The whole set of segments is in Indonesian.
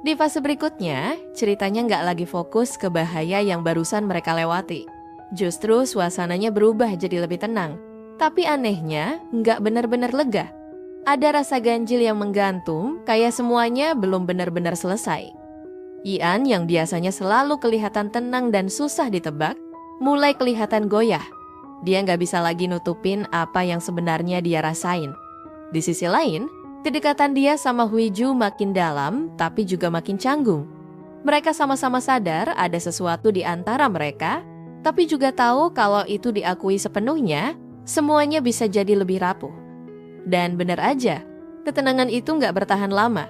Di fase berikutnya, ceritanya nggak lagi fokus ke bahaya yang barusan mereka lewati. Justru suasananya berubah jadi lebih tenang. Tapi anehnya, nggak benar-benar lega. Ada rasa ganjil yang menggantung, kayak semuanya belum benar-benar selesai. Ian yang biasanya selalu kelihatan tenang dan susah ditebak, mulai kelihatan goyah. Dia nggak bisa lagi nutupin apa yang sebenarnya dia rasain. Di sisi lain, kedekatan dia sama Huiju makin dalam, tapi juga makin canggung. Mereka sama-sama sadar ada sesuatu di antara mereka, tapi juga tahu kalau itu diakui sepenuhnya, semuanya bisa jadi lebih rapuh. Dan benar aja, ketenangan itu nggak bertahan lama.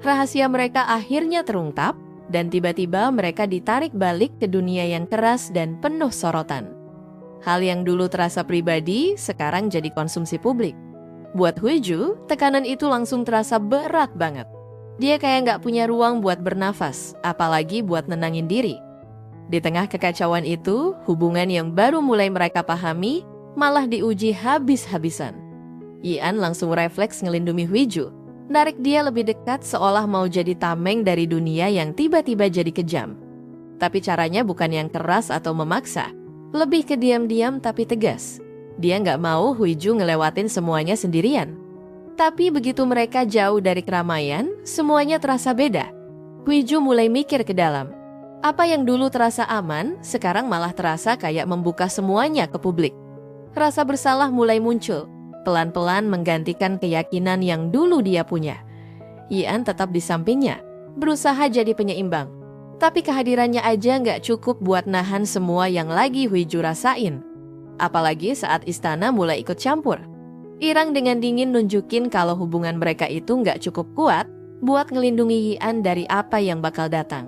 Rahasia mereka akhirnya terungkap, dan tiba-tiba mereka ditarik balik ke dunia yang keras dan penuh sorotan. Hal yang dulu terasa pribadi, sekarang jadi konsumsi publik. Buat Huiju, tekanan itu langsung terasa berat banget. Dia kayak nggak punya ruang buat bernafas, apalagi buat nenangin diri. Di tengah kekacauan itu, hubungan yang baru mulai mereka pahami, malah diuji habis-habisan. Ian langsung refleks ngelindungi Huiju, narik dia lebih dekat seolah mau jadi tameng dari dunia yang tiba-tiba jadi kejam. Tapi caranya bukan yang keras atau memaksa, lebih ke diam-diam tapi tegas. Dia nggak mau Huiju ngelewatin semuanya sendirian. Tapi begitu mereka jauh dari keramaian, semuanya terasa beda. Huiju mulai mikir ke dalam. Apa yang dulu terasa aman, sekarang malah terasa kayak membuka semuanya ke publik. Rasa bersalah mulai muncul, pelan-pelan menggantikan keyakinan yang dulu dia punya. Ian tetap di sampingnya, berusaha jadi penyeimbang. Tapi kehadirannya aja nggak cukup buat nahan semua yang lagi Huiju rasain. Apalagi saat istana mulai ikut campur. Irang dengan dingin nunjukin kalau hubungan mereka itu nggak cukup kuat buat ngelindungi Ian dari apa yang bakal datang.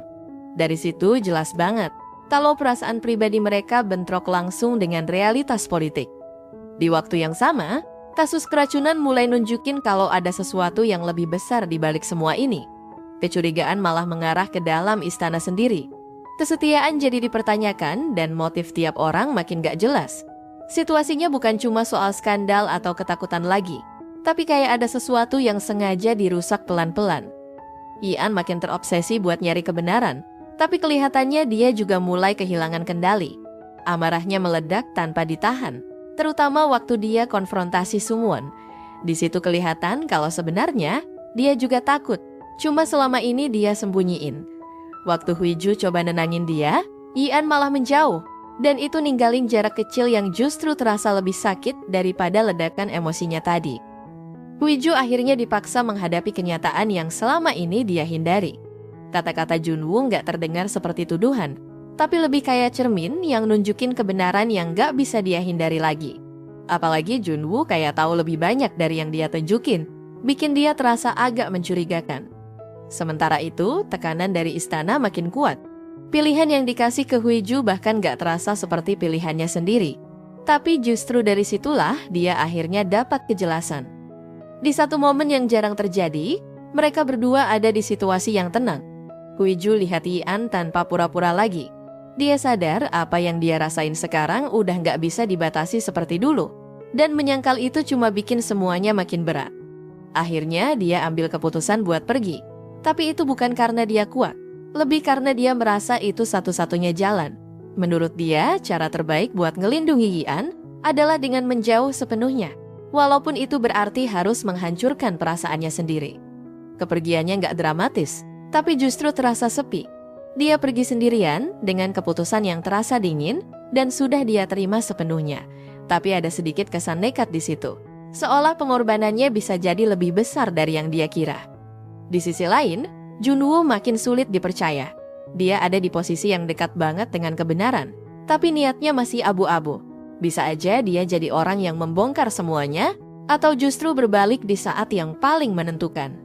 Dari situ jelas banget kalau perasaan pribadi mereka bentrok langsung dengan realitas politik. Di waktu yang sama, kasus keracunan mulai nunjukin kalau ada sesuatu yang lebih besar di balik semua ini. Kecurigaan malah mengarah ke dalam istana sendiri. Kesetiaan jadi dipertanyakan dan motif tiap orang makin gak jelas. Situasinya bukan cuma soal skandal atau ketakutan lagi, tapi kayak ada sesuatu yang sengaja dirusak pelan-pelan. Ian makin terobsesi buat nyari kebenaran, tapi kelihatannya dia juga mulai kehilangan kendali. Amarahnya meledak tanpa ditahan, terutama waktu dia konfrontasi Sungwon. Di situ kelihatan kalau sebenarnya dia juga takut, cuma selama ini dia sembunyiin. Waktu Huiju coba nenangin dia, Ian malah menjauh, dan itu ninggalin jarak kecil yang justru terasa lebih sakit daripada ledakan emosinya tadi. Huiju akhirnya dipaksa menghadapi kenyataan yang selama ini dia hindari. Kata-kata Junwoo nggak terdengar seperti tuduhan, tapi lebih kayak cermin yang nunjukin kebenaran yang nggak bisa dia hindari lagi. Apalagi Junwoo kayak tahu lebih banyak dari yang dia tunjukin, bikin dia terasa agak mencurigakan. Sementara itu, tekanan dari istana makin kuat. Pilihan yang dikasih ke Huiju bahkan nggak terasa seperti pilihannya sendiri. Tapi justru dari situlah dia akhirnya dapat kejelasan. Di satu momen yang jarang terjadi, mereka berdua ada di situasi yang tenang. Huiju lihat Ian tanpa pura-pura lagi. Dia sadar apa yang dia rasain sekarang udah nggak bisa dibatasi seperti dulu. Dan menyangkal itu cuma bikin semuanya makin berat. Akhirnya dia ambil keputusan buat pergi. Tapi itu bukan karena dia kuat. Lebih karena dia merasa itu satu-satunya jalan. Menurut dia, cara terbaik buat ngelindungi Ian adalah dengan menjauh sepenuhnya. Walaupun itu berarti harus menghancurkan perasaannya sendiri. Kepergiannya nggak dramatis, tapi justru terasa sepi. Dia pergi sendirian dengan keputusan yang terasa dingin dan sudah dia terima sepenuhnya. Tapi ada sedikit kesan nekat di situ. Seolah pengorbanannya bisa jadi lebih besar dari yang dia kira. Di sisi lain, Junwoo makin sulit dipercaya. Dia ada di posisi yang dekat banget dengan kebenaran, tapi niatnya masih abu-abu. Bisa aja dia jadi orang yang membongkar semuanya, atau justru berbalik di saat yang paling menentukan.